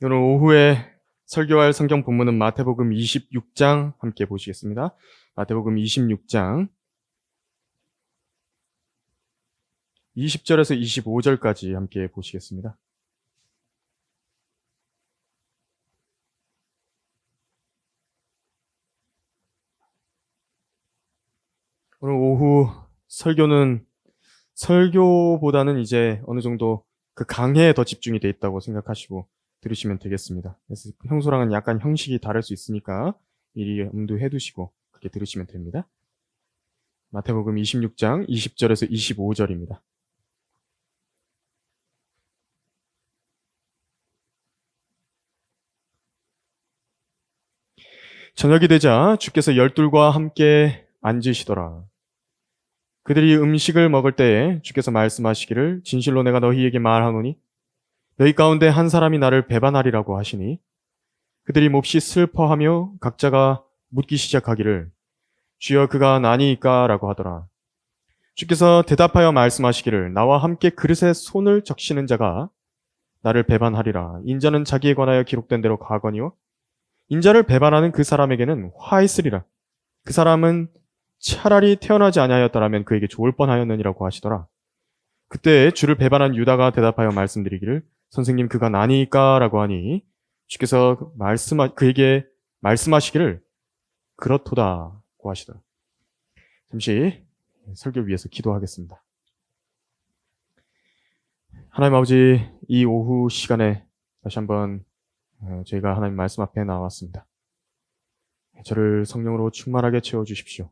오늘 오후에 설교할 성경 본문은 마태복음 26장 함께 보시겠습니다. 마태복음 26장 20절에서 25절까지 함께 보시겠습니다. 오늘 오후 설교보다는 이제 어느 정도 그 강해에 더 집중이 돼 있다고 생각하시고 들으시면 되겠습니다. 그래서 평소랑은 약간 형식이 다를 수 있으니까 미리 염두해 두시고 그렇게 들으시면 됩니다. 마태복음 26장 20절에서 25절입니다. 저녁이 되자 주께서 열둘과 함께 앉으시더라. 그들이 음식을 먹을 때에 주께서 말씀하시기를 진실로 내가 너희에게 말하노니 너희 가운데 한 사람이 나를 배반하리라고 하시니 그들이 몹시 슬퍼하며 각자가 묻기 시작하기를 주여 그가 나니이까 라고 하더라. 주께서 대답하여 말씀하시기를 나와 함께 그릇에 손을 적시는 자가 나를 배반하리라. 인자는 자기에 관하여 기록된 대로 가거니와 인자를 배반하는 그 사람에게는 화 있으리라. 그 사람은 차라리 태어나지 아니하였더라면 그에게 좋을 뻔하였느니라고 하시더라. 그때 주를 배반한 유다가 대답하여 말씀드리기를 선생님 그가 나니까 라고 하니 주께서 그에게 말씀하시기를 그렇도다고 하시더라. 잠시 설교 위해서 기도하겠습니다. 하나님 아버지, 이 오후 시간에 다시 한번 저희가 하나님 말씀 앞에 나왔습니다. 저를 성령으로 충만하게 채워주십시오.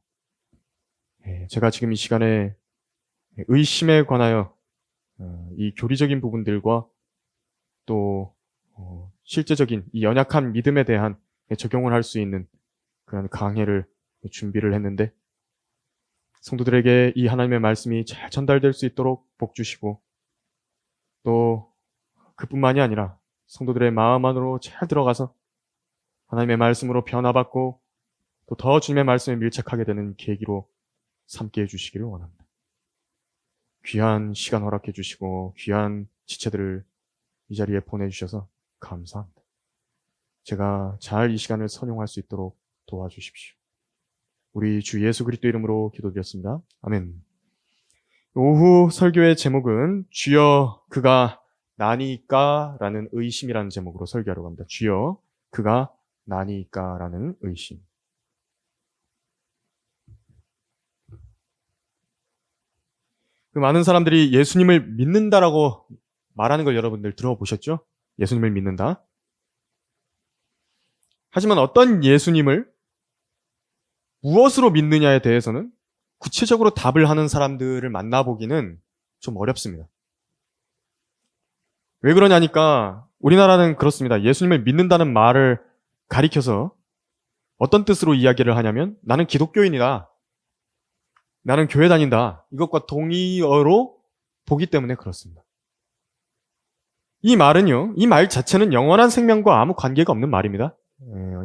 제가 지금 이 시간에 의심에 관하여 이 교리적인 부분들과 또 실제적인 이 연약한 믿음에 대한 적용을 할 수 있는 그런 강해를 준비를 했는데 성도들에게 이 하나님의 말씀이 잘 전달될 수 있도록 복 주시고 또 그뿐만이 아니라 성도들의 마음 안으로 잘 들어가서 하나님의 말씀으로 변화받고 또 더 주님의 말씀에 밀착하게 되는 계기로 삼게 해주시기를 원합니다. 귀한 시간 허락해 주시고 귀한 지체들을 이 자리에 보내주셔서 감사합니다. 제가 잘 이 시간을 선용할 수 있도록 도와주십시오. 우리 주 예수 그리스도 이름으로 기도드렸습니다. 아멘. 오후 설교의 제목은 주여 그가 나니까 라는 의심이라는 제목으로 설교하려고 합니다. 주여 그가 나니까 라는 의심. 많은 사람들이 예수님을 믿는다라고 말하는 걸 여러분들 들어보셨죠? 예수님을 믿는다. 하지만 어떤 예수님을 무엇으로 믿느냐에 대해서는 구체적으로 답을 하는 사람들을 만나보기는 좀 어렵습니다. 왜 그러냐니까 우리나라는 그렇습니다. 예수님을 믿는다는 말을 가리켜서 어떤 뜻으로 이야기를 하냐면 나는 기독교인이다. 나는 교회 다닌다. 이것과 동의어로 보기 때문에 그렇습니다. 이 말은요, 이 말 자체는 영원한 생명과 아무 관계가 없는 말입니다.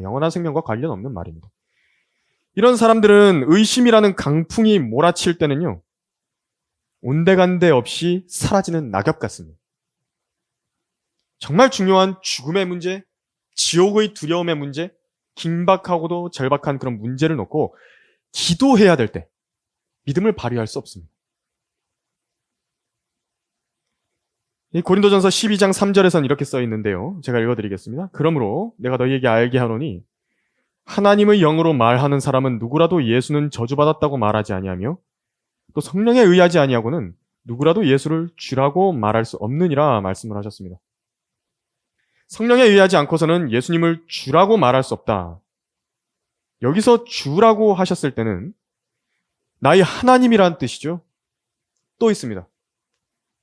영원한 생명과 관련 없는 말입니다. 이런 사람들은 의심이라는 강풍이 몰아칠 때는요, 온데간데 없이 사라지는 낙엽 같습니다. 정말 중요한 죽음의 문제, 지옥의 두려움의 문제, 긴박하고도 절박한 그런 문제를 놓고 기도해야 될 때, 믿음을 발휘할 수 없습니다. 이 고린도전서 12장 3절에서는 이렇게 써 있는데요. 제가 읽어드리겠습니다. 그러므로 내가 너희에게 알게 하노니 하나님의 영으로 말하는 사람은 누구라도 예수는 저주받았다고 말하지 아니하며 또 성령에 의하지 아니하고는 누구라도 예수를 주라고 말할 수 없느니라 말씀을 하셨습니다. 성령에 의하지 않고서는 예수님을 주라고 말할 수 없다. 여기서 주라고 하셨을 때는 나의 하나님이라는 뜻이죠. 또 있습니다.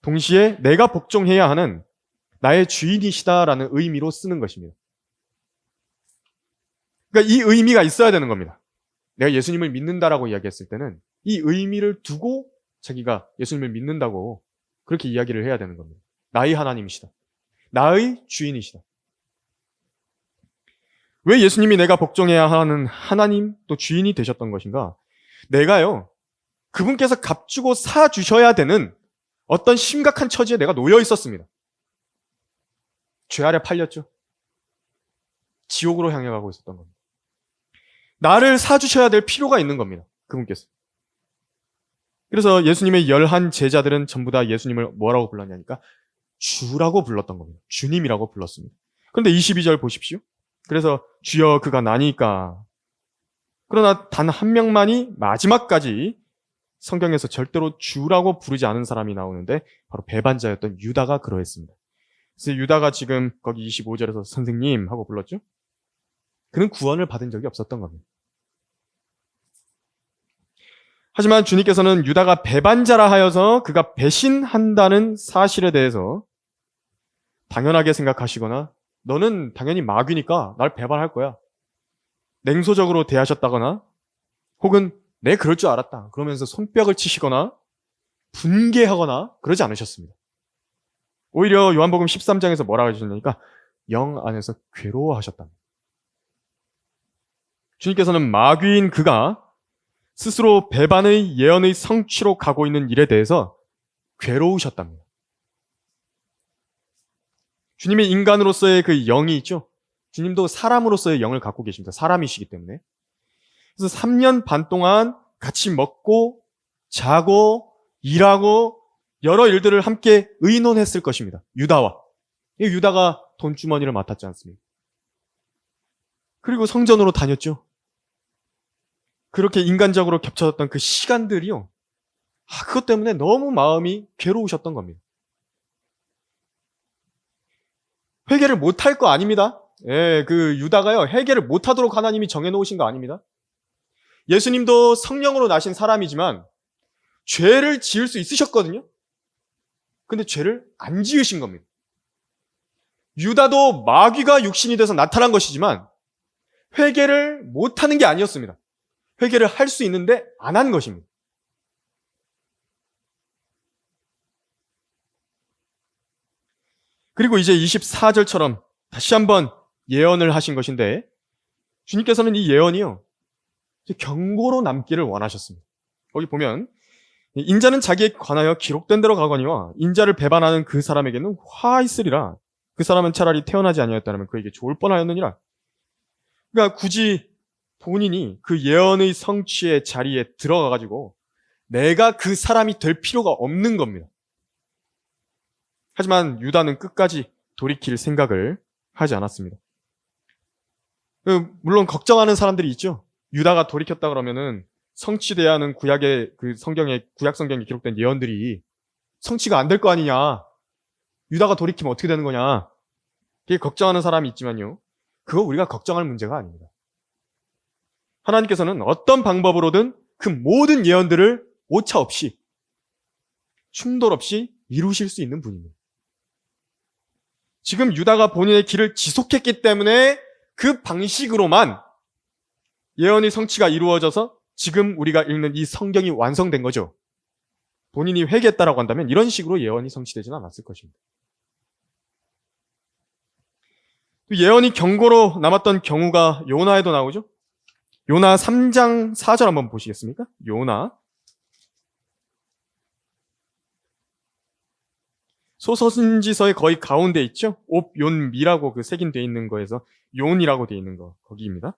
동시에 내가 복종해야 하는 나의 주인이시다라는 의미로 쓰는 것입니다. 그러니까 이 의미가 있어야 되는 겁니다. 내가 예수님을 믿는다라고 이야기했을 때는 이 의미를 두고 자기가 예수님을 믿는다고 그렇게 이야기를 해야 되는 겁니다. 나의 하나님이시다. 나의 주인이시다. 왜 예수님이 내가 복종해야 하는 하나님 또 주인이 되셨던 것인가? 내가요, 그분께서 값주고 사주셔야 되는 어떤 심각한 처지에 내가 놓여 있었습니다. 죄 아래 팔렸죠. 지옥으로 향해 가고 있었던 겁니다. 나를 사주셔야 될 필요가 있는 겁니다. 그분께서. 그래서 예수님의 11 제자들은 전부 다 예수님을 뭐라고 불렀냐니까 주라고 불렀던 겁니다. 주님이라고 불렀습니다. 그런데 22절 보십시오. 그래서 주여 그가 나니까. 그러나 단 한 명만이 마지막까지 성경에서 절대로 주라고 부르지 않은 사람이 나오는데 바로 배반자였던 유다가 그러했습니다. 그래서 유다가 지금 거기 25절에서 선생님 하고 불렀죠. 그는 구원을 받은 적이 없었던 겁니다. 하지만 주님께서는 유다가 배반자라 하여서 그가 배신한다는 사실에 대해서 당연하게 생각하시거나 너는 당연히 마귀니까 날 배반할 거야. 냉소적으로 대하셨다거나 혹은 내 그럴 줄 알았다. 그러면서 손뼉을 치시거나 분개하거나 그러지 않으셨습니다. 오히려 요한복음 13장에서 뭐라고 하셨냐니까 영 안에서 괴로워하셨답니다. 주님께서는 마귀인 그가 스스로 배반의 예언의 성취로 가고 있는 일에 대해서 괴로우셨답니다. 주님의 인간으로서의 그 영이 있죠. 주님도 사람으로서의 영을 갖고 계십니다. 사람이시기 때문에. 그래서 3년 반 동안 같이 먹고 자고 일하고 여러 일들을 함께 의논했을 것입니다. 유다와. 유다가 돈주머니를 맡았지 않습니까? 그리고 성전으로 다녔죠. 그렇게 인간적으로 겹쳐졌던 그 시간들이요. 그것 때문에 너무 마음이 괴로우셨던 겁니다. 회개를 못할 거 아닙니다. 예, 그 유다가요, 회개를 못하도록 하나님이 정해놓으신 거 아닙니다. 예수님도 성령으로 나신 사람이지만 죄를 지을 수 있으셨거든요. 근데 죄를 안 지으신 겁니다. 유다도 마귀가 육신이 돼서 나타난 것이지만 회개를 못하는 게 아니었습니다. 회개를 할 수 있는데 안 한 것입니다. 그리고 이제 24절처럼 다시 한번 예언을 하신 것인데 주님께서는 이 예언이요 경고로 남기를 원하셨습니다. 거기 보면 인자는 자기에 관하여 기록된 대로 가거니와 인자를 배반하는 그 사람에게는 화 있으리라. 그 사람은 차라리 태어나지 아니하였다면 그에게 좋을 뻔하였느니라. 그러니까 굳이 본인이 그 예언의 성취의 자리에 들어가가지고 내가 그 사람이 될 필요가 없는 겁니다. 하지만 유다는 끝까지 돌이킬 생각을 하지 않았습니다. 물론 걱정하는 사람들이 있죠. 유다가 돌이켰다 그러면은 성취돼야 하는 구약의 그 성경에 구약 성경에 기록된 예언들이 성취가 안 될 거 아니냐. 유다가 돌이키면 어떻게 되는 거냐. 그게 걱정하는 사람이 있지만요. 그거 우리가 걱정할 문제가 아닙니다. 하나님께서는 어떤 방법으로든 그 모든 예언들을 오차 없이 충돌 없이 이루실 수 있는 분입니다. 지금 유다가 본인의 길을 지속했기 때문에 그 방식으로만 예언의 성취가 이루어져서 지금 우리가 읽는 이 성경이 완성된 거죠. 본인이 회개했다라고 한다면 이런 식으로 예언이 성취되지는 않았을 것입니다. 예언이 경고로 남았던 경우가 요나에도 나오죠. 요나 3장 4절 한번 보시겠습니까? 요나. 소서신지서의 거의 가운데 있죠? 옵욘미라고 그 색인되어 있는 거에서 요온이라고 되어 있는 거 거기입니다.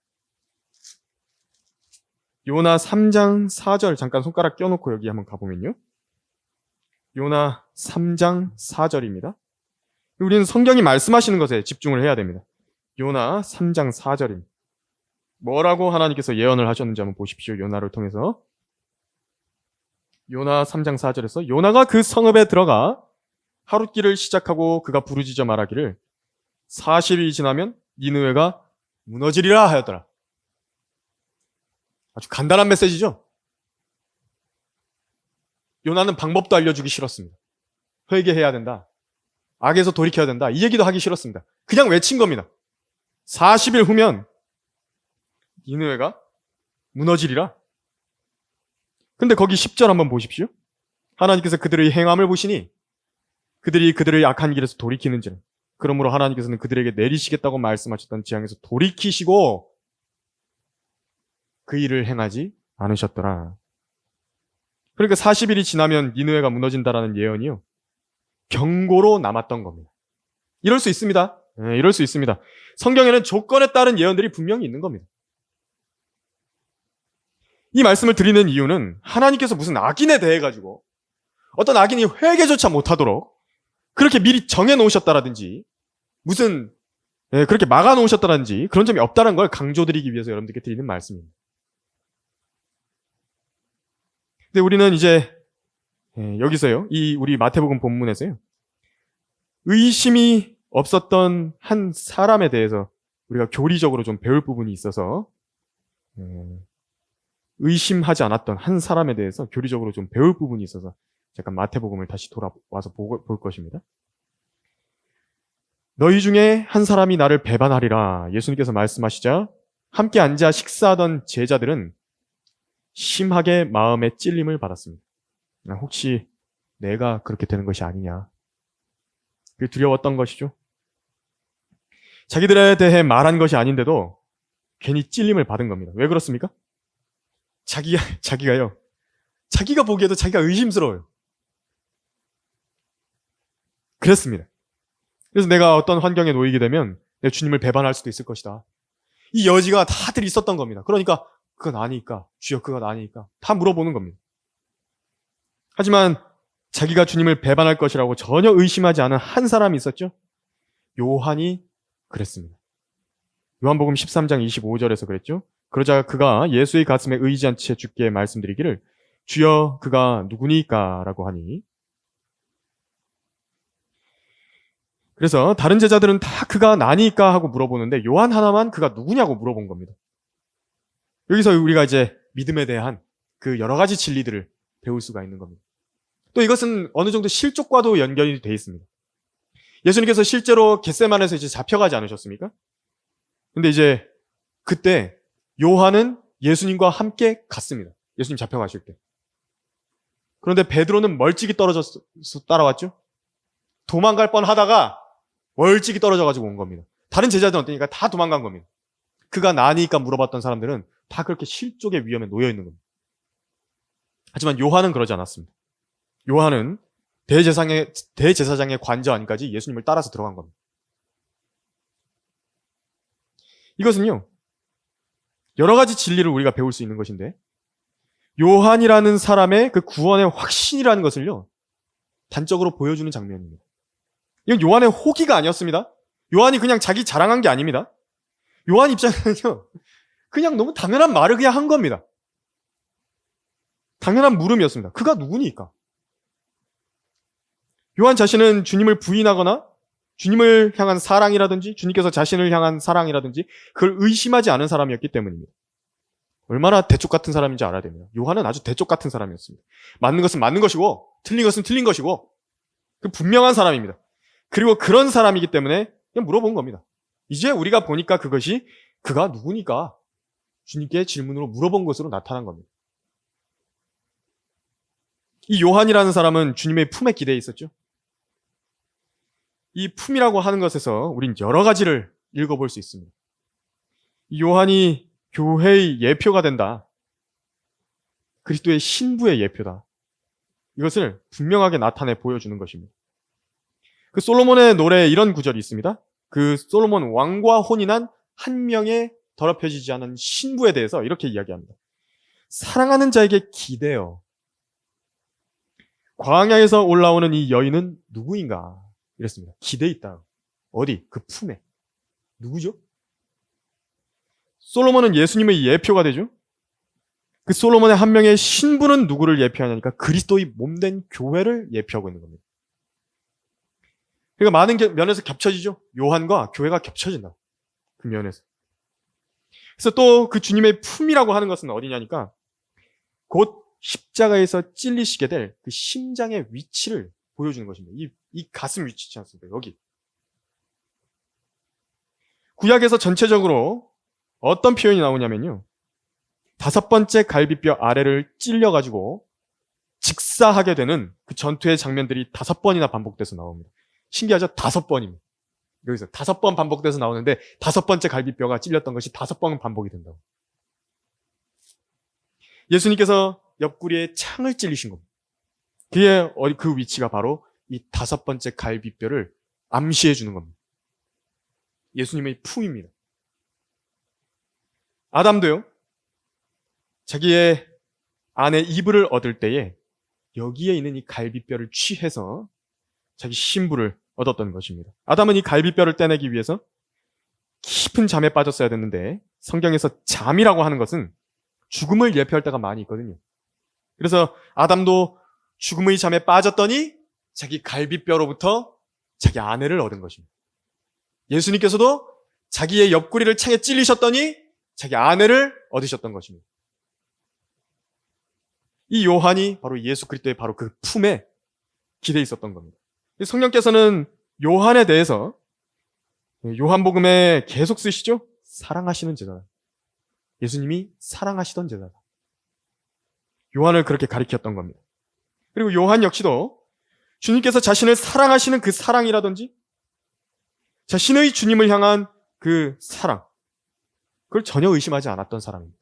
요나 3장 4절 잠깐 손가락 껴놓고 여기 한번 가보면요. 요나 3장 4절입니다. 우리는 성경이 말씀하시는 것에 집중을 해야 됩니다. 요나 3장 4절입니다. 뭐라고 하나님께서 예언을 하셨는지 한번 보십시오. 요나를 통해서. 요나 3장 4절에서 요나가 그 성읍에 들어가 하룻길을 시작하고 그가 부르짖어 말하기를 40일이 지나면 니느웨가 무너지리라 하였더라. 아주 간단한 메시지죠. 요나는 방법도 알려주기 싫었습니다. 회개해야 된다. 악에서 돌이켜야 된다. 이 얘기도 하기 싫었습니다. 그냥 외친 겁니다. 40일 후면 니느웨가 무너지리라. 근데 거기 10절 한번 보십시오. 하나님께서 그들의 행함을 보시니 그들이 그들의 악한 길에서 돌이키는지는 그러므로 하나님께서는 그들에게 내리시겠다고 말씀하셨던 재앙에서 돌이키시고 그 일을 행하지 않으셨더라. 그러니까 40일이 지나면 니느웨가 무너진다라는 예언이요. 경고로 남았던 겁니다. 이럴 수 있습니다. 이럴 수 있습니다. 성경에는 조건에 따른 예언들이 분명히 있는 겁니다. 이 말씀을 드리는 이유는 하나님께서 무슨 악인에 대해 가지고 어떤 악인이 회개조차 못하도록 그렇게 미리 정해 놓으셨다라든지 무슨 그렇게 막아 놓으셨다라든지 그런 점이 없다는 걸 강조드리기 위해서 여러분들께 드리는 말씀입니다. 근데 우리는 이제 여기서요, 이 우리 마태복음 본문에서요, 의심이 없었던 한 사람에 대해서 우리가 교리적으로 좀 배울 부분이 있어서 의심하지 않았던 한 사람에 대해서 교리적으로 좀 배울 부분이 있어서 잠깐 마태복음을 다시 돌아와서 볼 것입니다. 너희 중에 한 사람이 나를 배반하리라 예수님께서 말씀하시자 함께 앉아 식사하던 제자들은 심하게 마음에 찔림을 받았습니다. 혹시 내가 그렇게 되는 것이 아니냐. 그게 두려웠던 것이죠. 자기들에 대해 말한 것이 아닌데도 괜히 찔림을 받은 겁니다. 왜 그렇습니까? 자기가요. 자기가 보기에도 자기가 의심스러워요. 그랬습니다. 그래서 내가 어떤 환경에 놓이게 되면 내 주님을 배반할 수도 있을 것이다. 이 여지가 다들 있었던 겁니다. 그러니까 그건 아니니까, 주여 그건 아니니까 다 물어보는 겁니다. 하지만 자기가 주님을 배반할 것이라고 전혀 의심하지 않은 한 사람이 있었죠. 요한이 그랬습니다. 요한복음 13장 25절에서 그랬죠. 그러자 그가 예수의 가슴에 의지한 채 주께 말씀드리기를 주여 그가 누구니까 라고 하니, 그래서 다른 제자들은 다 그가 나니까 하고 물어보는데 요한 하나만 그가 누구냐고 물어본 겁니다. 여기서 우리가 이제 믿음에 대한 그 여러 가지 진리들을 배울 수가 있는 겁니다. 또 이것은 어느 정도 실족과도 연결이 되어 있습니다. 예수님께서 실제로 겟세마네에서 이제 잡혀가지 않으셨습니까? 근데 이제 그때 요한은 예수님과 함께 갔습니다. 예수님 잡혀가실 때. 그런데 베드로는 멀찍이 떨어져서 따라왔죠. 도망갈 뻔하다가 멀찍이 떨어져가지고 온 겁니다. 다른 제자들은 어떠니까 다 도망간 겁니다. 그가 나니까 물어봤던 사람들은 다 그렇게 실족의 위험에 놓여 있는 겁니다. 하지만 요한은 그러지 않았습니다. 요한은 대제사장의 관저 안까지 예수님을 따라서 들어간 겁니다. 이것은요, 여러 가지 진리를 우리가 배울 수 있는 것인데, 요한이라는 사람의 그 구원의 확신이라는 것을요, 단적으로 보여주는 장면입니다. 이건 요한의 호기가 아니었습니다. 요한이 그냥 자기 자랑한 게 아닙니다. 요한 입장에는요, 그냥 너무 당연한 말을 그냥 한 겁니다. 당연한 물음이었습니다. 그가 누구니까? 요한 자신은 주님을 부인하거나 주님을 향한 사랑이라든지 주님께서 자신을 향한 사랑이라든지 그걸 의심하지 않은 사람이었기 때문입니다. 얼마나 대쪽 같은 사람인지 알아야 됩니다. 요한은 아주 대쪽 같은 사람이었습니다. 맞는 것은 맞는 것이고 틀린 것은 틀린 것이고 그 분명한 사람입니다. 그리고 그런 사람이기 때문에 그냥 물어본 겁니다. 이제 우리가 보니까 그것이 그가 누구니까 주님께 질문으로 물어본 것으로 나타난 겁니다. 이 요한이라는 사람은 주님의 품에 기대해 있었죠. 이 품이라고 하는 것에서 우린 여러 가지를 읽어볼 수 있습니다. 이 요한이 교회의 예표가 된다. 그리스도의 신부의 예표다. 이것을 분명하게 나타내 보여주는 것입니다. 그 솔로몬의 노래에 이런 구절이 있습니다. 그 솔로몬 왕과 혼인한 한 명의 더럽혀지지 않은 신부에 대해서 이렇게 이야기합니다. 사랑하는 자에게 기대어 광야에서 올라오는 이 여인은 누구인가? 이랬습니다. 기대 있다. 어디? 그 품에. 누구죠? 솔로몬은 예수님의 예표가 되죠. 그 솔로몬의 한 명의 신부는 누구를 예표하냐니까 그리스도의 몸된 교회를 예표하고 있는 겁니다. 그러니까 많은 면에서 겹쳐지죠. 요한과 교회가 겹쳐진다. 그 면에서. 그래서 또 그 주님의 품이라고 하는 것은 어디냐니까 곧 십자가에서 찔리시게 될 그 심장의 위치를 보여주는 것입니다. 이 가슴 위치 있지 않습니까? 여기. 구약에서 전체적으로 어떤 표현이 나오냐면요. 5번째 갈비뼈 아래를 찔려가지고 직사하게 되는 그 전투의 장면들이 5번이나 반복돼서 나옵니다. 신기하죠? 5번입니다. 여기서 5번 반복돼서 나오는데 5번째 갈비뼈가 찔렸던 것이 5번 반복이 된다고. 예수님께서 옆구리에 창을 찔리신 겁니다. 그 위치가 바로 이 5번째 갈비뼈를 암시해 주는 겁니다. 예수님의 품입니다. 아담도요, 자기의 아내 이브를 얻을 때에 여기에 있는 이 갈비뼈를 취해서 자기 신부를 얻었던 것입니다. 아담은 이 갈비뼈를 떼내기 위해서 깊은 잠에 빠졌어야 됐는데, 성경에서 잠이라고 하는 것은 죽음을 예표할 때가 많이 있거든요. 그래서 아담도 죽음의 잠에 빠졌더니 자기 갈비뼈로부터 자기 아내를 얻은 것입니다. 예수님께서도 자기의 옆구리를 창에 찔리셨더니 자기 아내를 얻으셨던 것입니다. 이 요한이 바로 예수 그리스도의 바로 그 품에 기대해 있었던 겁니다. 성령께서는 요한에 대해서 요한복음에 계속 쓰시죠? 사랑하시는 제자다. 예수님이 사랑하시던 제자다. 요한을 그렇게 가리켰던 겁니다. 그리고 요한 역시도 주님께서 자신을 사랑하시는 그 사랑이라든지 자신의 주님을 향한 그 사랑, 그걸 전혀 의심하지 않았던 사람입니다.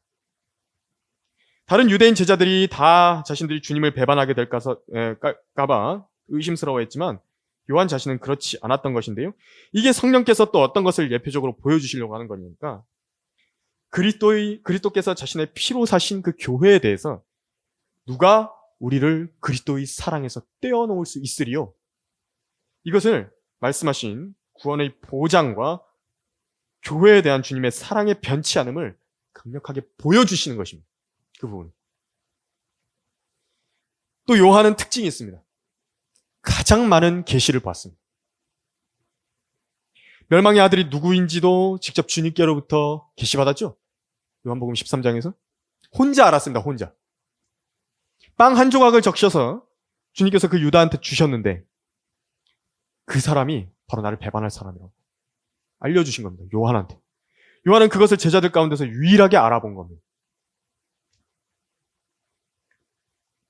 다른 유대인 제자들이 다 자신들이 주님을 배반하게 될까봐 의심스러워했지만 요한 자신은 그렇지 않았던 것인데요. 이게 성령께서 또 어떤 것을 예표적으로 보여주시려고 하는 거니까 그리스도께서 자신의 피로 사신 그 교회에 대해서 누가 우리를 그리스도의 사랑에서 떼어놓을 수 있으리요? 이것을 말씀하신 구원의 보장과 교회에 대한 주님의 사랑의 변치 않음을 강력하게 보여주시는 것입니다. 그 부분. 또 요한은 특징이 있습니다. 가장 많은 계시를 봤습니다. 멸망의 아들이 누구인지도 직접 주님께로부터 계시받았죠? 요한복음 13장에서. 혼자 알았습니다. 혼자. 빵 한 조각을 적셔서 주님께서 그 유다한테 주셨는데 그 사람이 바로 나를 배반할 사람이라고 알려주신 겁니다. 요한한테. 요한은 그것을 제자들 가운데서 유일하게 알아본 겁니다.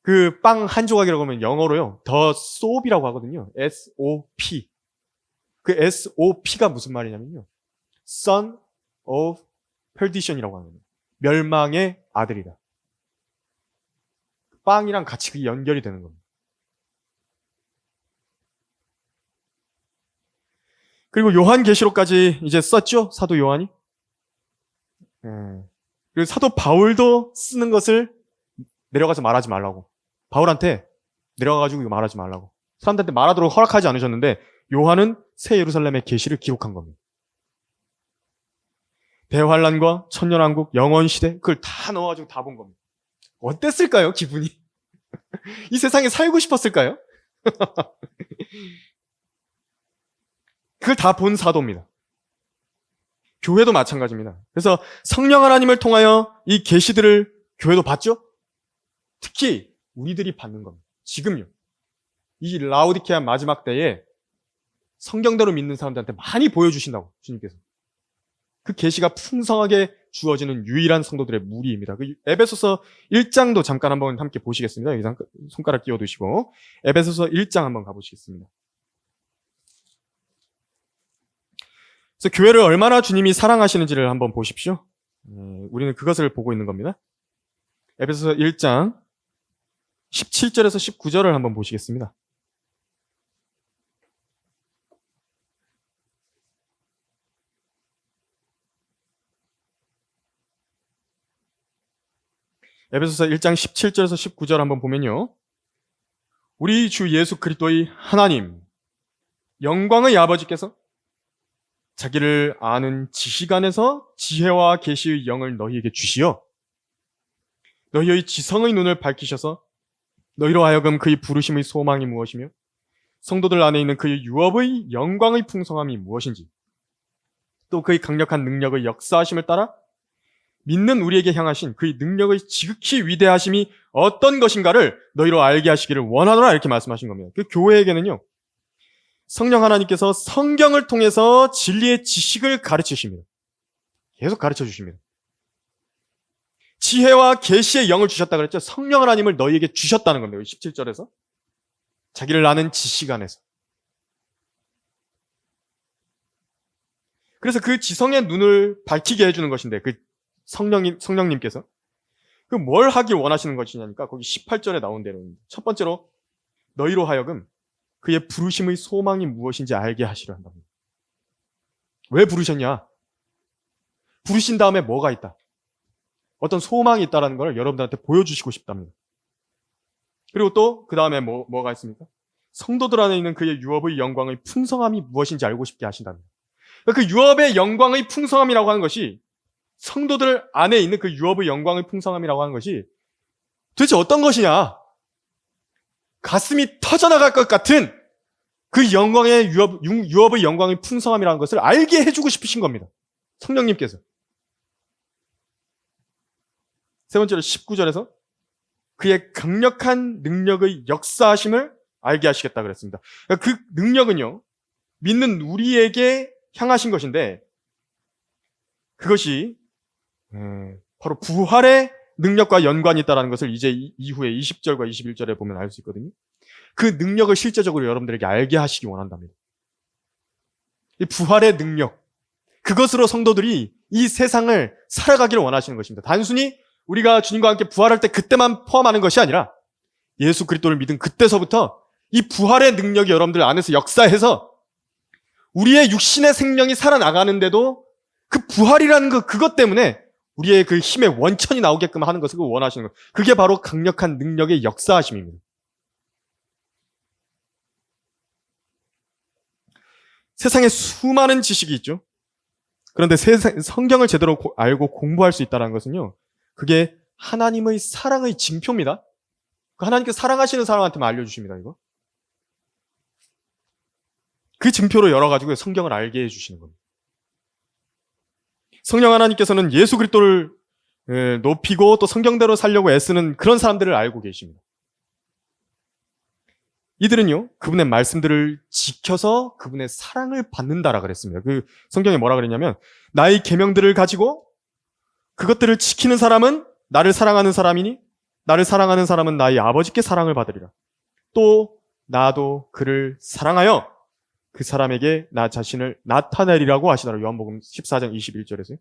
그 빵 한 조각이라고 하면 영어로요, the soap이라고 하거든요. S-O-P. 그 S-O-P가 무슨 말이냐면요, son of perdition이라고 하는 겁니다. 멸망의 아들이다. 빵이랑 같이 그 연결이 되는 겁니다. 그리고 요한계시록까지 이제 썼죠? 사도 요한이. 그리고 사도 바울도 쓰는 것을 내려가서 말하지 말라고. 바울한테 내려가가지고 이거 말하지 말라고. 사람들한테 말하도록 허락하지 않으셨는데 요한은 새 예루살렘의 계시를 기록한 겁니다. 대환란과 천년왕국, 영원시대, 그걸 다 넣어가지고 다 본 겁니다. 어땠을까요? 기분이? 이 세상에 살고 싶었을까요? 그걸 다 본 사도입니다. 교회도 마찬가지입니다. 그래서 성령 하나님을 통하여 이 계시들을 교회도 봤죠? 특히 우리들이 받는 겁니다. 지금요. 이 라오디케아 마지막 때에 성경대로 믿는 사람들한테 많이 보여주신다고, 주님께서. 그 계시가 풍성하게 주어지는 유일한 성도들의 무리입니다. 그 에베소서 1장도 잠깐 한번 함께 보시겠습니다. 여기 손가락 끼워두시고 에베소서 1장 한번 가보시겠습니다. 그래서 교회를 얼마나 주님이 사랑하시는지를 한번 보십시오. 우리는 그것을 보고 있는 겁니다. 에베소서 1장 17절에서 19절을 한번 보시겠습니다. 에베소서 1장 17절에서 19절 한번 보면요, 우리 주 예수 그리스도의 하나님, 영광의 아버지께서 자기를 아는 지식 안에서 지혜와 계시의 영을 너희에게 주시어 너희의 지성의 눈을 밝히셔서 너희로 하여금 그의 부르심의 소망이 무엇이며 성도들 안에 있는 그의 유업의 영광의 풍성함이 무엇인지, 또 그의 강력한 능력의 역사하심을 따라 믿는 우리에게 향하신 그의 능력의 지극히 위대하심이 어떤 것인가를 너희로 알게 하시기를 원하노라, 이렇게 말씀하신 겁니다. 그 교회에게는요, 성령 하나님께서 성경을 통해서 진리의 지식을 가르치십니다. 계속 가르쳐 주십니다. 지혜와 계시의 영을 주셨다 그랬죠. 성령 하나님을 너희에게 주셨다는 겁니다. 17절에서. 자기를 아는 지식 안에서. 그래서 그 지성의 눈을 밝히게 해주는 것인데, 그 성령님께서 그 뭘 하길 원하시는 것이냐니까 거기 18절에 나온 대로 첫 번째로 너희로 하여금 그의 부르심의 소망이 무엇인지 알게 하시려 한답니다. 왜 부르셨냐? 부르신 다음에 뭐가 있다? 어떤 소망이 있다는 걸 여러분들한테 보여주시고 싶답니다. 그리고 또 그 다음에 뭐가 있습니까? 성도들 안에 있는 그의 유업의 영광의 풍성함이 무엇인지 알고 싶게 하신답니다. 그 유업의 영광의 풍성함이라고 하는 것이, 성도들 안에 있는 그 유업의 영광의 풍성함이라고 하는 것이 도대체 어떤 것이냐? 가슴이 터져나갈 것 같은 그 영광의 유업의 영광의 풍성함이라는 것을 알게 해주고 싶으신 겁니다. 성령님께서. 세 번째로 19절에서 그의 강력한 능력의 역사하심을 알게 하시겠다 그랬습니다. 그 능력은요, 믿는 우리에게 향하신 것인데, 그것이 바로 부활의 능력과 연관이 있다는 것을 이제 이후에 20절과 21절에 보면 알 수 있거든요. 그 능력을 실제적으로 여러분들에게 알게 하시기 원한답니다. 이 부활의 능력, 그것으로 성도들이 이 세상을 살아가기를 원하시는 것입니다. 단순히 우리가 주님과 함께 부활할 때 그때만 포함하는 것이 아니라 예수 그리스도를 믿은 그때서부터 이 부활의 능력이 여러분들 안에서 역사해서 우리의 육신의 생명이 살아나가는데도 그 부활이라는 그것 때문에 우리의 그 힘의 원천이 나오게끔 하는 것을 원하시는 것. 그게 바로 강력한 능력의 역사하심입니다. 세상에 수많은 지식이 있죠. 그런데 성경을 제대로 알고 공부할 수 있다는 것은요, 그게 하나님의 사랑의 징표입니다. 그 하나님께 사랑하시는 사람한테만 알려주십니다, 이거. 그 징표로 열어가지고 성경을 알게 해주시는 겁니다. 성령 하나님께서는 예수 그리스도를 높이고 또 성경대로 살려고 애쓰는 그런 사람들을 알고 계십니다. 이들은요, 그분의 말씀들을 지켜서 그분의 사랑을 받는다라 그랬습니다. 그 성경에 뭐라 그랬냐면, 나의 계명들을 가지고 그것들을 지키는 사람은 나를 사랑하는 사람이니 나를 사랑하는 사람은 나의 아버지께 사랑을 받으리라. 또 나도 그를 사랑하여 그 사람에게 나 자신을 나타내리라고 하시더라. 요한복음 14장 21절에서요.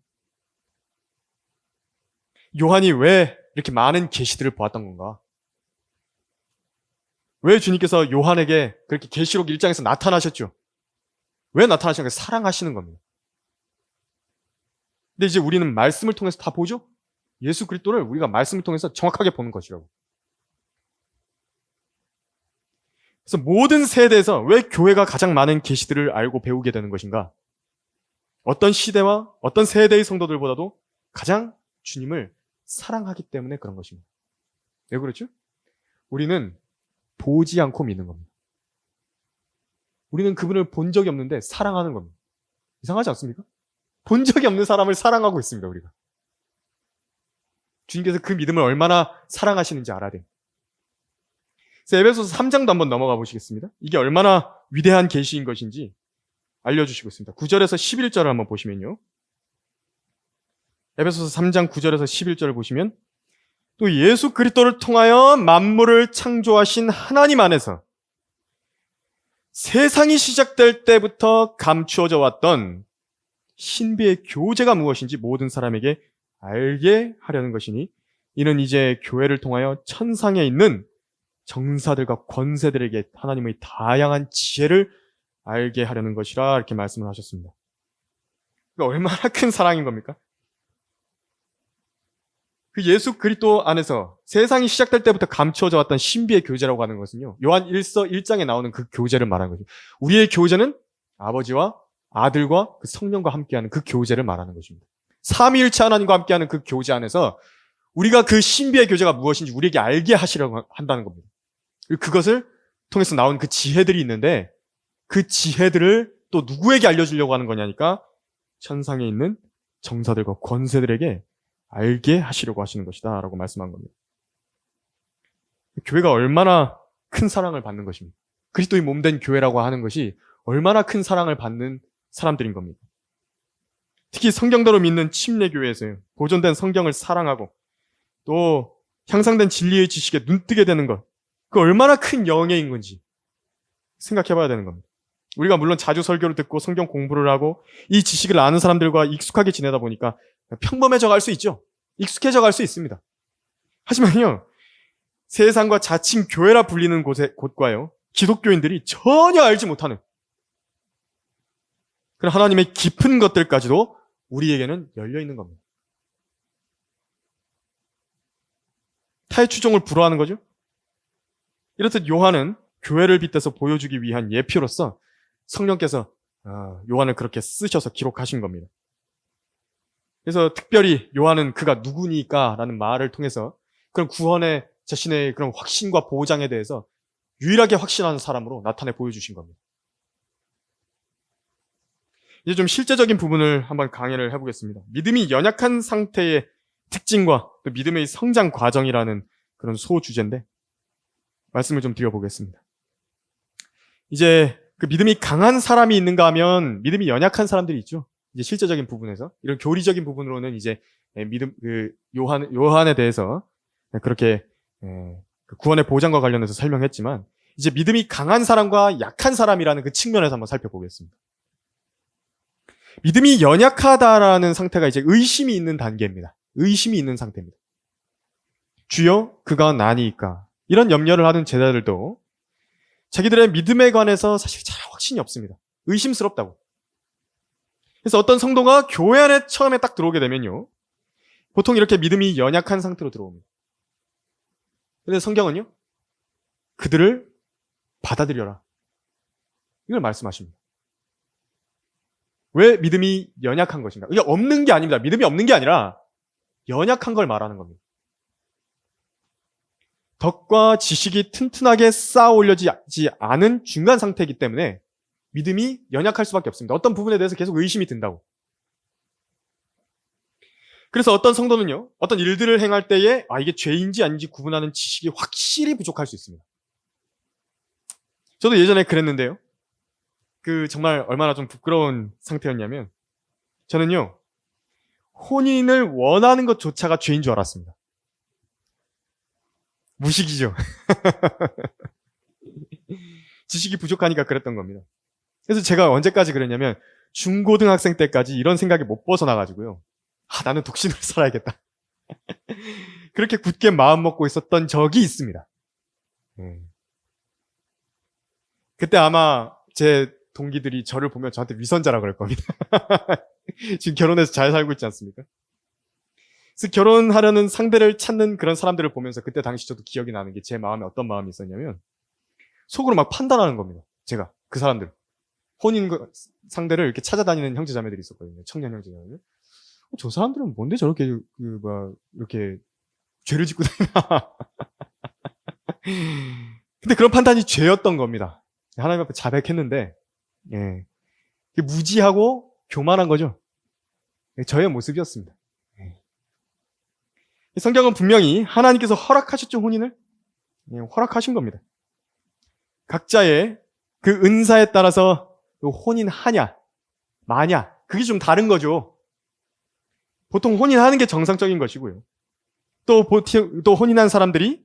요한이 왜 이렇게 많은 계시들을 보았던 건가? 왜 주님께서 요한에게 그렇게 계시록 1장에서 나타나셨죠? 왜 나타나셨는가? 사랑하시는 겁니다. 근데 이제 우리는 말씀을 통해서 다 보죠? 예수 그리스도를 우리가 말씀을 통해서 정확하게 보는 것이라고. 그래서 모든 세대에서 왜 교회가 가장 많은 계시들을 알고 배우게 되는 것인가? 어떤 시대와 어떤 세대의 성도들보다도 가장 주님을 사랑하기 때문에 그런 것입니다. 왜 그렇죠? 우리는 보지 않고 믿는 겁니다. 우리는 그분을 본 적이 없는데 사랑하는 겁니다. 이상하지 않습니까? 본 적이 없는 사람을 사랑하고 있습니다, 우리가. 주님께서 그 믿음을 얼마나 사랑하시는지 알아야 돼요. 그래서 에베소서 3장도 한번 넘어가 보시겠습니다. 이게 얼마나 위대한 계시인 것인지 알려주시고 있습니다. 9절에서 11절을 한번 보시면요. 에베소서 3장 9절에서 11절을 보시면, 또 예수 그리스도를 통하여 만물을 창조하신 하나님 안에서 세상이 시작될 때부터 감추어져 왔던 신비의 교제가 무엇인지 모든 사람에게 알게 하려는 것이니, 이는 이제 교회를 통하여 천상에 있는 정사들과 권세들에게 하나님의 다양한 지혜를 알게 하려는 것이라 이렇게 말씀을 하셨습니다. 그러니까 얼마나 큰 사랑인 겁니까? 그 예수 그리스도 안에서 세상이 시작될 때부터 감추어져 왔던 신비의 교제라고 하는 것은요, 요한 1서 1장에 나오는 그 교제를 말하는 거죠. 우리의 교제는 아버지와 아들과 그 성령과 함께하는 그 교제를 말하는 것입니다. 삼위일체 하나님과 함께하는 그 교제 안에서 우리가 그 신비의 교제가 무엇인지 우리에게 알게 하시려고 한다는 겁니다. 그것을 통해서 나온 그 지혜들이 있는데, 그 지혜들을 또 누구에게 알려주려고 하는 거냐니까 천상에 있는 정사들과 권세들에게 알게 하시려고 하시는 것이다 라고 말씀한 겁니다. 교회가 얼마나 큰 사랑을 받는 것입니다. 그리스도의 몸된 교회라고 하는 것이 얼마나 큰 사랑을 받는 사람들인 겁니다. 특히 성경대로 믿는 침례교회에서요, 보존된 성경을 사랑하고 또 향상된 진리의 지식에 눈뜨게 되는 것, 그 얼마나 큰 영예인 건지 생각해 봐야 되는 겁니다. 우리가 물론 자주 설교를 듣고 성경 공부를 하고 이 지식을 아는 사람들과 익숙하게 지내다 보니까 평범해져 갈 수 있죠. 익숙해져 갈 수 있습니다. 하지만요, 세상과 자칭 교회라 불리는 곳과요, 기독교인들이 전혀 알지 못하는 그런 하나님의 깊은 것들까지도 우리에게는 열려 있는 겁니다. 타의 추종을 불허하는 거죠. 이렇듯 요한은 교회를 빗대서 보여주기 위한 예표로서 성령께서 요한을 그렇게 쓰셔서 기록하신 겁니다. 그래서 특별히 요한은 그가 누구니까 라는 말을 통해서 그런 구원의 자신의 그런 확신과 보장에 대해서 유일하게 확신하는 사람으로 나타내 보여주신 겁니다. 이제 좀 실제적인 부분을 한번 강의를 해보겠습니다. 믿음이 연약한 상태의 특징과 또 믿음의 성장 과정이라는 그런 소주제인데 말씀을 좀 드려보겠습니다. 이제 그 믿음이 강한 사람이 있는가 하면 믿음이 연약한 사람들이 있죠. 이제 실제적인 부분에서 이런 교리적인 부분으로는 이제 믿음 요한에 대해서 그렇게 그 구원의 보장과 관련해서 설명했지만 이제 믿음이 강한 사람과 약한 사람이라는 그 측면에서 한번 살펴보겠습니다. 믿음이 연약하다라는 상태가 이제 의심이 있는 단계입니다. 의심이 있는 상태입니다. 주여 그가 나니까 이런 염려를 하는 제자들도 자기들의 믿음에 관해서 사실 잘 확신이 없습니다. 의심스럽다고. 그래서 어떤 성도가 교회 안에 처음에 딱 들어오게 되면요. 보통 이렇게 믿음이 연약한 상태로 들어옵니다. 근데 성경은요. 그들을 받아들여라. 이걸 말씀하십니다. 왜 믿음이 연약한 것인가? 이게 없는 게 아닙니다. 믿음이 없는 게 아니라 연약한 걸 말하는 겁니다. 덕과 지식이 튼튼하게 쌓아 올려지지 않은 중간 상태이기 때문에 믿음이 연약할 수밖에 없습니다. 어떤 부분에 대해서 계속 의심이 든다고. 그래서 어떤 성도는요, 어떤 일들을 행할 때에 이게 죄인지 아닌지 구분하는 지식이 확실히 부족할 수 있습니다. 저도 예전에 그랬는데요. 정말 얼마나 좀 부끄러운 상태였냐면 저는요, 혼인을 원하는 것조차가 죄인 줄 알았습니다. 무식이죠. 지식이 부족하니까 그랬던 겁니다. 그래서 제가 언제까지 그랬냐면 중고등학생 때까지 이런 생각이 못 벗어나가지고요. 나는 독신으로 살아야겠다. 그렇게 굳게 마음 먹고 있었던 적이 있습니다. 그때 아마 제 동기들이 저를 보면 저한테 위선자라 그럴 겁니다. 지금 결혼해서 잘 살고 있지 않습니까? 그래서 결혼하려는 상대를 찾는 그런 사람들을 보면서 그때 당시 저도 기억이 나는 게 제 마음에 어떤 마음이 있었냐면 속으로 막 판단하는 겁니다. 제가 그 사람들 혼인 상대를 이렇게 찾아다니는 형제자매들이 있었거든요. 청년 형제자매들. 저 사람들은 뭔데 저렇게 이렇게 죄를 짓고 다니나? 근데 그런 판단이 죄였던 겁니다. 하나님 앞에 자백했는데 무지하고 교만한 거죠. 저의 모습이었습니다. 성경은 분명히 하나님께서 허락하셨죠, 혼인을? 허락하신 겁니다. 각자의 그 은사에 따라서 혼인하냐, 마냐, 그게 좀 다른 거죠. 보통 혼인하는 게 정상적인 것이고요. 또 혼인한 사람들이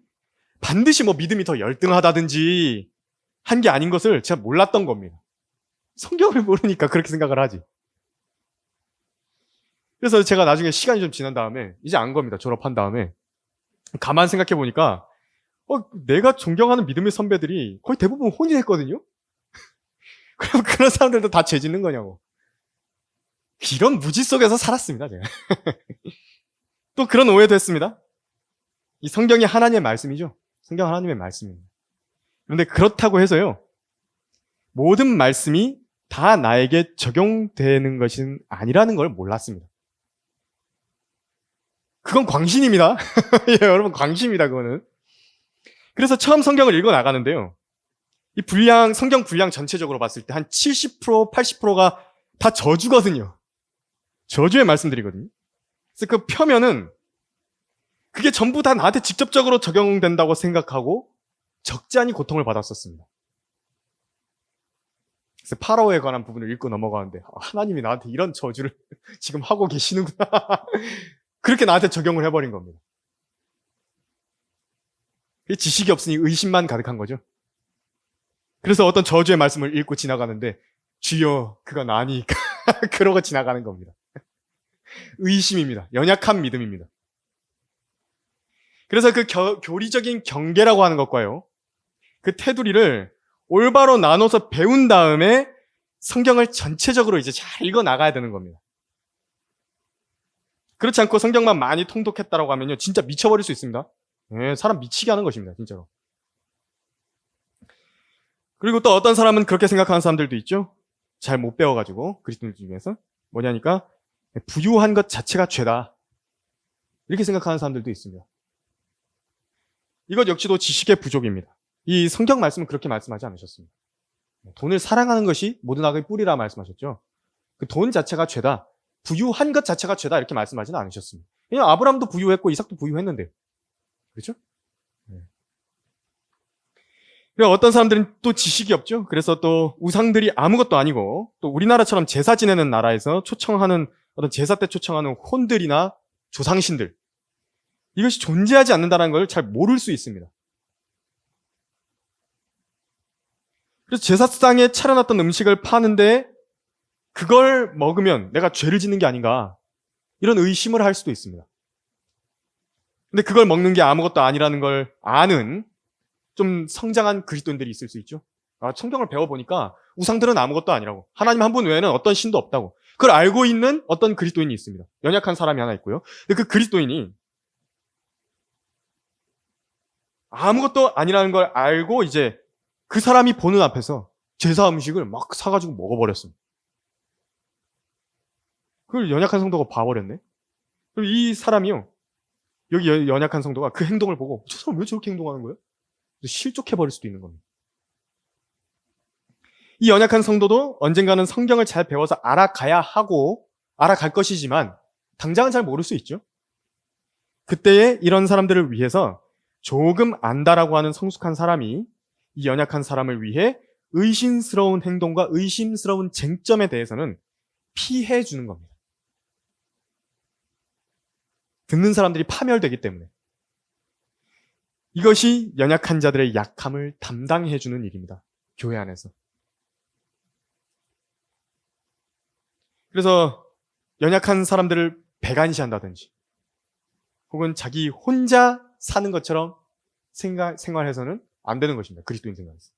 반드시 믿음이 더 열등하다든지 한 게 아닌 것을 제가 몰랐던 겁니다. 성경을 모르니까 그렇게 생각을 하지. 그래서 제가 나중에 시간이 좀 지난 다음에 이제 안 겁니다. 졸업한 다음에 가만 생각해 보니까 내가 존경하는 믿음의 선배들이 거의 대부분 혼인했거든요. 그럼 그런 사람들도 다 죄 짓는 거냐고. 이런 무지 속에서 살았습니다, 제가. 또 그런 오해도 했습니다. 이 성경이 하나님의 말씀이죠. 성경 하나님의 말씀입니다. 그런데 그렇다고 해서요, 모든 말씀이 다 나에게 적용되는 것은 아니라는 걸 몰랐습니다. 그건 광신입니다. 예, 여러분, 광신입니다, 그거는. 그래서 처음 성경을 읽어 나가는데요. 이 성경 분량 전체적으로 봤을 때 한 70%, 80%가 다 저주거든요. 저주의 말씀들이거든요. 그래서 그 펴면은 그게 전부 다 나한테 직접적으로 적용된다고 생각하고 적지 않은 고통을 받았었습니다. 그래서 파라오에 관한 부분을 읽고 넘어가는데 하나님이 나한테 이런 저주를 지금 하고 계시는구나. 그렇게 나한테 적용을 해버린 겁니다. 지식이 없으니 의심만 가득한 거죠. 그래서 어떤 저주의 말씀을 읽고 지나가는데 주여 그가 나니까 그러고 지나가는 겁니다. 의심입니다. 연약한 믿음입니다. 그래서 그 교리적인 경계라고 하는 것과요, 그 테두리를 올바로 나눠서 배운 다음에 성경을 전체적으로 이제 잘 읽어 나가야 되는 겁니다. 그렇지 않고 성경만 많이 통독했다라고 하면요, 진짜 미쳐버릴 수 있습니다. 예, 사람 미치게 하는 것입니다, 진짜로. 그리고 또 어떤 사람은 그렇게 생각하는 사람들도 있죠. 잘 못 배워가지고, 그리스도인들 중에서. 뭐냐니까, 부유한 것 자체가 죄다. 이렇게 생각하는 사람들도 있습니다. 이것 역시도 지식의 부족입니다. 이 성경 말씀은 그렇게 말씀하지 않으셨습니다. 돈을 사랑하는 것이 모든 악의 뿌리라 말씀하셨죠. 그 돈 자체가 죄다. 부유한 것 자체가 죄다. 이렇게 말씀하지는 않으셨습니다. 그냥 아브라함도 부유했고 이삭도 부유했는데. 그렇죠? 그리고 어떤 사람들은 또 지식이 없죠. 그래서 또 우상들이 아무것도 아니고 또 우리나라처럼 제사 지내는 나라에서 초청하는 어떤 제사 때 초청하는 혼들이나 조상신들, 이것이 존재하지 않는다는 걸 잘 모를 수 있습니다. 그래서 제사상에 차려놨던 음식을 파는데 그걸 먹으면 내가 죄를 짓는 게 아닌가, 이런 의심을 할 수도 있습니다. 근데 그걸 먹는 게 아무것도 아니라는 걸 아는 좀 성장한 그리스도인들이 있을 수 있죠. 성경을 배워보니까 우상들은 아무것도 아니라고, 하나님 한 분 외에는 어떤 신도 없다고, 그걸 알고 있는 어떤 그리스도인이 있습니다. 연약한 사람이 하나 있고요. 근데 그 그리스도인이 아무것도 아니라는 걸 알고 이제 그 사람이 보는 앞에서 제사 음식을 막 사가지고 먹어버렸습니다. 그걸 연약한 성도가 봐버렸네. 그리고 이 사람이요, 여기 연약한 성도가 그 행동을 보고 저 사람 왜 저렇게 행동하는 거예요? 실족해버릴 수도 있는 겁니다. 이 연약한 성도도 언젠가는 성경을 잘 배워서 알아가야 하고 알아갈 것이지만 당장은 잘 모를 수 있죠. 그때에 이런 사람들을 위해서 조금 안다라고 하는 성숙한 사람이 이 연약한 사람을 위해 의심스러운 행동과 의심스러운 쟁점에 대해서는 피해 주는 겁니다. 듣는 사람들이 파멸되기 때문에. 이것이 연약한 자들의 약함을 담당해 주는 일입니다. 교회 안에서. 그래서 연약한 사람들을 배관시한다든지 혹은 자기 혼자 사는 것처럼 생활해서는 안 되는 것입니다. 그리스도인 생활에서.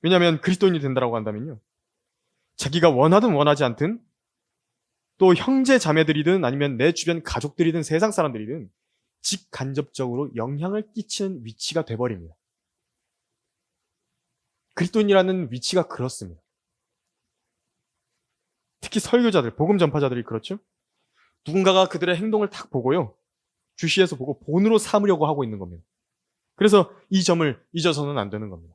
왜냐하면 그리스도인이 된다고 한다면요, 자기가 원하든 원하지 않든 또 형제 자매들이든 아니면 내 주변 가족들이든 세상 사람들이든 직간접적으로 영향을 끼치는 위치가 돼버립니다. 그리스도인이라는 위치가 그렇습니다. 특히 설교자들, 복음 전파자들이 그렇죠. 누군가가 그들의 행동을 딱 보고요, 주시해서 보고 본으로 삼으려고 하고 있는 겁니다. 그래서 이 점을 잊어서는 안 되는 겁니다.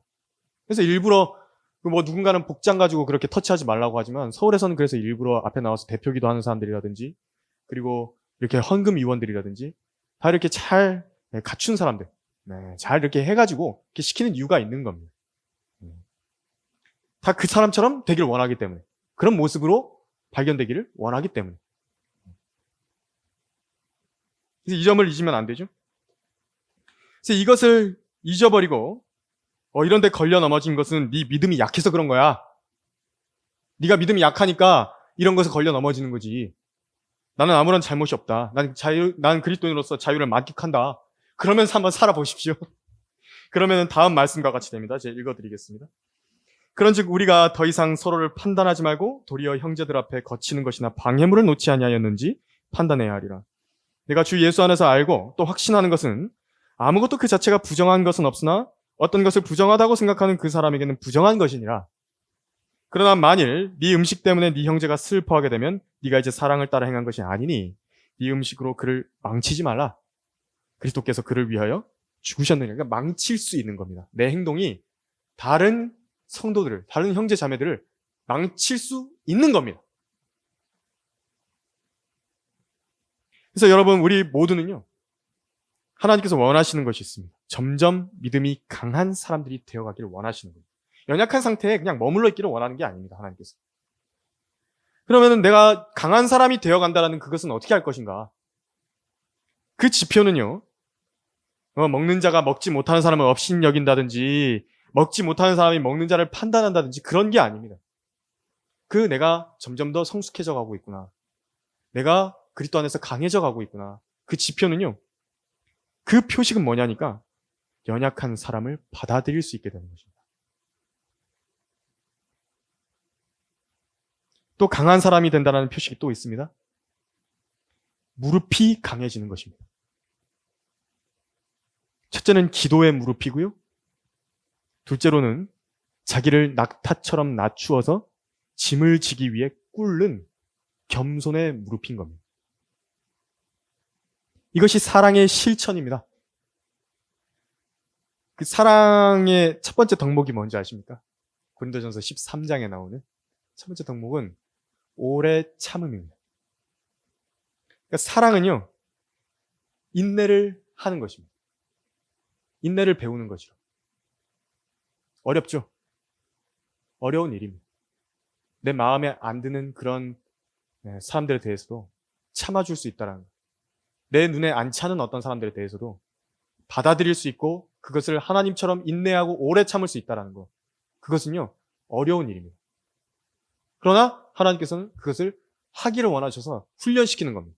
그래서 일부러 뭐 누군가는 복장 가지고 그렇게 터치하지 말라고 하지만 서울에서는 그래서 일부러 앞에 나와서 대표기도 하는 사람들이라든지 그리고 이렇게 헌금 위원들이라든지 다 이렇게 잘 갖춘 사람들, 잘 이렇게 해가지고 이렇게 시키는 이유가 있는 겁니다. 다 그 사람처럼 되길 원하기 때문에, 그런 모습으로 발견되기를 원하기 때문에. 그래서 이 점을 잊으면 안 되죠. 그래서 이것을 잊어버리고 이런 데 걸려 넘어진 것은 네 믿음이 약해서 그런 거야. 네가 믿음이 약하니까 이런 것에 걸려 넘어지는 거지. 나는 아무런 잘못이 없다. 난 그리스도인으로서 자유를 만끽한다. 그러면서 한번 살아보십시오. 그러면 다음 말씀과 같이 됩니다. 제가 읽어드리겠습니다. 그런즉 우리가 더 이상 서로를 판단하지 말고 도리어 형제들 앞에 거치는 것이나 방해물을 놓지 아니하였는지 판단해야 하리라. 내가 주 예수 안에서 알고 또 확신하는 것은 아무것도 그 자체가 부정한 것은 없으나 어떤 것을 부정하다고 생각하는 그 사람에게는 부정한 것이니라. 그러나 만일 네 음식 때문에 네 형제가 슬퍼하게 되면 네가 이제 사랑을 따라 행한 것이 아니니 네 음식으로 그를 망치지 말라. 그리스도께서 그를 위하여 죽으셨느니라. 그러니까 망칠 수 있는 겁니다. 내 행동이 다른 성도들을, 다른 형제 자매들을 망칠 수 있는 겁니다. 그래서 여러분, 우리 모두는요, 하나님께서 원하시는 것이 있습니다. 점점 믿음이 강한 사람들이 되어가기를 원하시는 겁니다. 연약한 상태에 그냥 머물러 있기를 원하는 게 아닙니다. 하나님께서. 그러면 내가 강한 사람이 되어간다는 그것은 어떻게 할 것인가? 그 지표는요, 먹는 자가 먹지 못하는 사람을 업신 여긴다든지 먹지 못하는 사람이 먹는 자를 판단한다든지 그런 게 아닙니다. 내가 점점 더 성숙해져 가고 있구나. 내가 그리스도 안에서 강해져 가고 있구나. 그 지표는요, 그 표식은 뭐냐니까 연약한 사람을 받아들일 수 있게 되는 것입니다. 또 강한 사람이 된다는 표식이 또 있습니다. 무릎이 강해지는 것입니다. 첫째는 기도의 무릎이고요. 둘째로는 자기를 낙타처럼 낮추어서 짐을 지기 위해 꿇는 겸손의 무릎인 겁니다. 이것이 사랑의 실천입니다. 그 사랑의 첫 번째 덕목이 뭔지 아십니까? 고린도전서 13장에 나오는 첫 번째 덕목은 오래 참음입니다. 그러니까 사랑은요, 인내를 하는 것입니다. 인내를 배우는 것이죠. 어렵죠? 어려운 일입니다. 내 마음에 안 드는 그런 사람들에 대해서도 참아줄 수 있다는 것. 내 눈에 안 차는 어떤 사람들에 대해서도 받아들일 수 있고 그것을 하나님처럼 인내하고 오래 참을 수 있다는 것. 그것은요, 어려운 일입니다. 그러나 하나님께서는 그것을 하기를 원하셔서 훈련시키는 겁니다.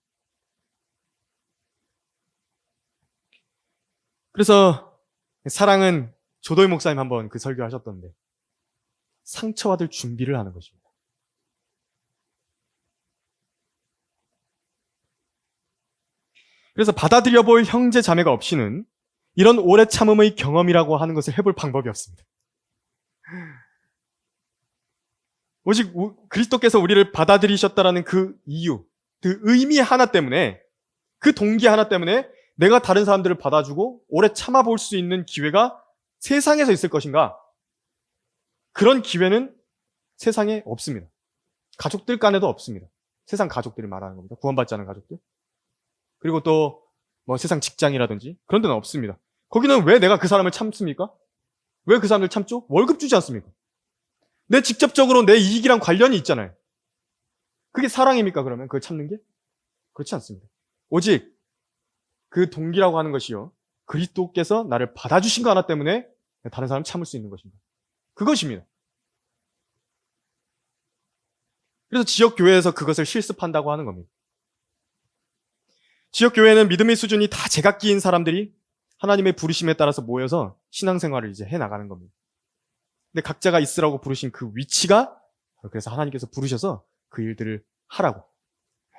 그래서 사랑은 조도희 목사님 한번 그 설교하셨던데 상처받을 준비를 하는 것입니다. 그래서 받아들여 볼 형제 자매가 없이는 이런 오래 참음의 경험이라고 하는 것을 해볼 방법이 없습니다. 오직 그리스도께서 우리를 받아들이셨다라는 그 이유, 그 의미 하나 때문에, 그 동기 하나 때문에 내가 다른 사람들을 받아주고 오래 참아볼 수 있는 기회가 세상에서 있을 것인가? 그런 기회는 세상에 없습니다. 가족들 간에도 없습니다. 세상 가족들을 말하는 겁니다. 구원받지 않은 가족들. 그리고 또 뭐 세상 직장이라든지 그런 데는 없습니다. 거기는 왜 내가 그 사람을 참습니까? 왜 그 사람들 참죠? 월급 주지 않습니까? 내 직접적으로 내 이익이랑 관련이 있잖아요. 그게 사랑입니까, 그러면? 그걸 참는 게? 그렇지 않습니다. 오직 그 동기라고 하는 것이요, 그리스도께서 나를 받아주신 거 하나 때문에 다른 사람 참을 수 있는 것입니다. 그것입니다. 그래서 지역교회에서 그것을 실습한다고 하는 겁니다. 지역교회는 믿음의 수준이 다 제각기인 사람들이 하나님의 부르심에 따라서 모여서 신앙생활을 이제 해나가는 겁니다. 근데 각자가 있으라고 부르신 그 위치가, 그래서 하나님께서 부르셔서 그 일들을 하라고,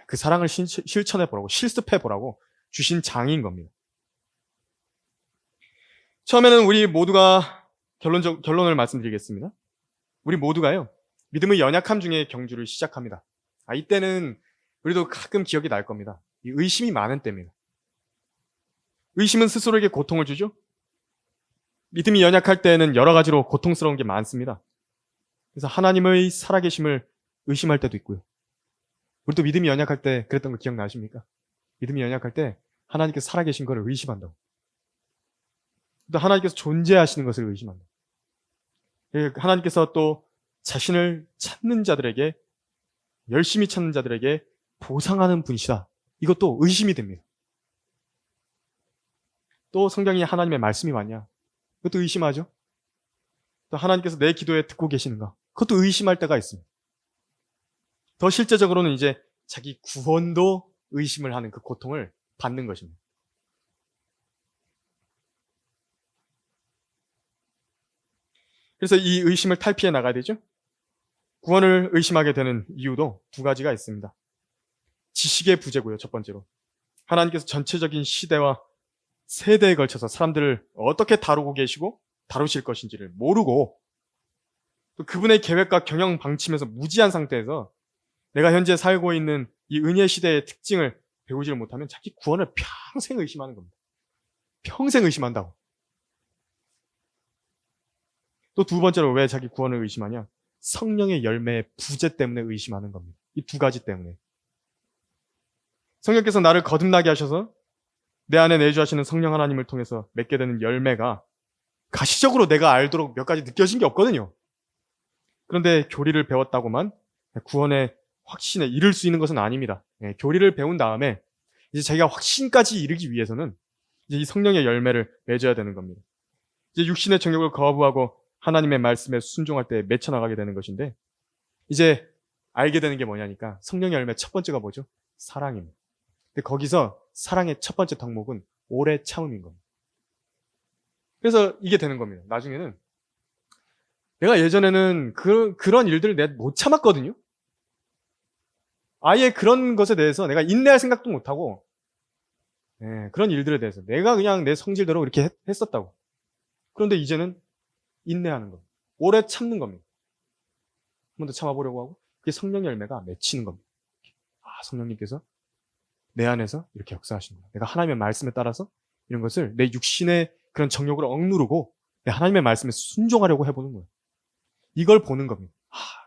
그 사랑을 실천해보라고, 실습해보라고 주신 장인 겁니다. 처음에는 우리 모두가 결론을 말씀드리겠습니다. 우리 모두가요, 믿음의 연약함 중에 경주를 시작합니다. 이때는 우리도 가끔 기억이 날 겁니다. 이 의심이 많은 때입니다. 의심은 스스로에게 고통을 주죠. 믿음이 연약할 때는 여러 가지로 고통스러운 게 많습니다. 그래서 하나님의 살아계심을 의심할 때도 있고요. 우리도 믿음이 연약할 때 그랬던 거 기억나십니까? 믿음이 연약할 때 하나님께서 살아계신 것을 의심한다고. 또 하나님께서 존재하시는 것을 의심한다. 하나님께서 또 자신을 찾는 자들에게, 열심히 찾는 자들에게 보상하는 분이시다. 이것도 의심이 됩니다. 또 성경에 하나님의 말씀이 맞냐? 그것도 의심하죠. 또 하나님께서 내 기도에 듣고 계시는가? 그것도 의심할 때가 있습니다. 더 실제적으로는 이제 자기 구원도 의심을 하는 그 고통을 받는 것입니다. 그래서 이 의심을 탈피해 나가야 되죠. 구원을 의심하게 되는 이유도 두 가지가 있습니다. 지식의 부재고요, 첫 번째로. 하나님께서 전체적인 시대와 세대에 걸쳐서 사람들을 어떻게 다루고 계시고 다루실 것인지를 모르고, 또 그분의 계획과 경영 방침에서 무지한 상태에서 내가 현재 살고 있는 이 은혜 시대의 특징을 배우지를 못하면 자기 구원을 평생 의심하는 겁니다. 평생 의심한다고. 또 두 번째로 왜 자기 구원을 의심하냐? 성령의 열매의 부재 때문에 의심하는 겁니다. 이 두 가지 때문에. 성령께서 나를 거듭나게 하셔서 내 안에 내주하시는 성령 하나님을 통해서 맺게 되는 열매가 가시적으로 내가 알도록 몇 가지 느껴진 게 없거든요. 그런데 교리를 배웠다고만 구원의 확신에 이를 수 있는 것은 아닙니다. 교리를 배운 다음에 이제 자기가 확신까지 이르기 위해서는 이제 이 성령의 열매를 맺어야 되는 겁니다. 이제 육신의 정욕을 거부하고 하나님의 말씀에 순종할 때 맺혀나가게 되는 것인데, 이제 알게 되는 게 뭐냐니까 성령의 열매 첫 번째가 뭐죠? 사랑입니다. 근데 거기서 사랑의 첫 번째 덕목은 오래 참음인 겁니다. 그래서 이게 되는 겁니다. 나중에는 내가 예전에는 그런 일들을 내가 못 참았거든요. 아예 그런 것에 대해서 내가 인내할 생각도 못하고, 그런 일들에 대해서 내가 그냥 내 성질대로 이렇게 했었다고. 그런데 이제는 인내하는 겁니다. 오래 참는 겁니다. 한 번 더 참아보려고 하고, 그게 성령의 열매가 맺히는 겁니다. 성령님께서 내 안에서 이렇게 역사하시는 거예요. 내가 하나님의 말씀에 따라서 이런 것을 내 육신의 그런 정욕을 억누르고 하나님의 말씀에 순종하려고 해보는 거예요. 이걸 보는 겁니다.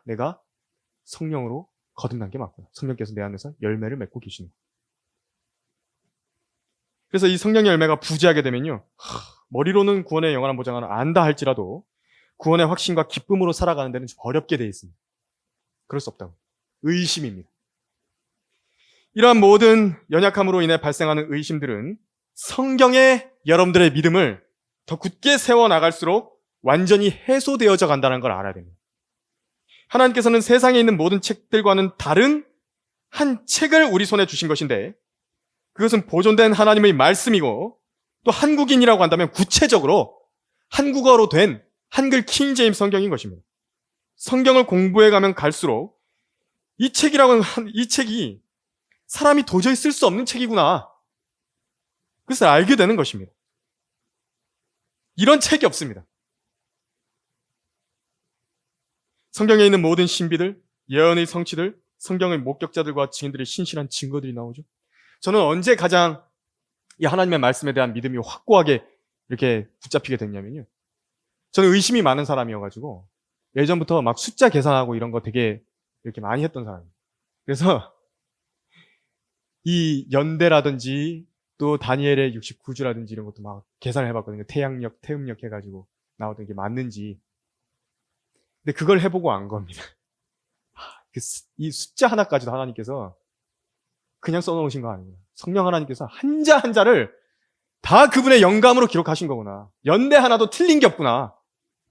내가 성령으로 거듭난 게 맞구나. 성령께서 내 안에서 열매를 맺고 계시는 거예요. 그래서 이 성령의 열매가 부재하게 되면요, 머리로는 구원의 영원한 보장을 안다 할지라도 구원의 확신과 기쁨으로 살아가는 데는 좀 어렵게 돼 있습니다. 그럴 수 없다고. 의심입니다. 이러한 모든 연약함으로 인해 발생하는 의심들은 성경에 여러분들의 믿음을 더 굳게 세워나갈수록 완전히 해소되어져 간다는 걸 알아야 됩니다. 하나님께서는 세상에 있는 모든 책들과는 다른 한 책을 우리 손에 주신 것인데, 그것은 보존된 하나님의 말씀이고, 또 한국인이라고 한다면 구체적으로 한국어로 된 한글 킹제임스 성경인 것입니다. 성경을 공부해 가면 갈수록 이 책이 사람이 도저히 쓸 수 없는 책이구나, 그것을 알게 되는 것입니다. 이런 책이 없습니다. 성경에 있는 모든 신비들, 예언의 성취들, 성경의 목격자들과 증인들의 신실한 증거들이 나오죠. 저는 언제 가장 이 하나님의 말씀에 대한 믿음이 확고하게 이렇게 붙잡히게 됐냐면요, 저는 의심이 많은 사람이어가지고 예전부터 막 숫자 계산하고 이런 거 되게 이렇게 많이 했던 사람이에요. 그래서 이 연대라든지 또 다니엘의 69주라든지 이런 것도 막 계산을 해봤거든요. 태양력, 태음력 해가지고 나오던 게 맞는지. 근데 그걸 해보고 안 겁니다. 이 숫자 하나까지도 하나님께서 그냥 써놓으신 거 아니에요. 성령 하나님께서 한자 한자를 다 그분의 영감으로 기록하신 거구나. 연대 하나도 틀린 게 없구나.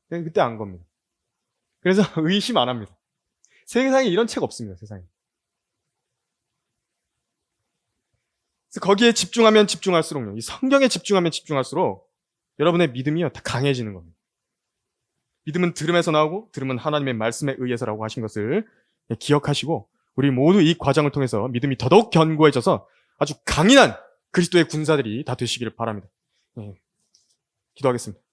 그때 안 겁니다. 그래서 의심 안 합니다. 세상에 이런 책 없습니다. 세상에. 그래서 거기에 집중하면 집중할수록요, 이 성경에 집중하면 집중할수록 여러분의 믿음이요, 다 강해지는 겁니다. 믿음은 들음에서 나오고 들음은 하나님의 말씀에 의해서라고 하신 것을 기억하시고, 우리 모두 이 과정을 통해서 믿음이 더더욱 견고해져서 아주 강인한 그리스도의 군사들이 다 되시기를 바랍니다. 기도하겠습니다.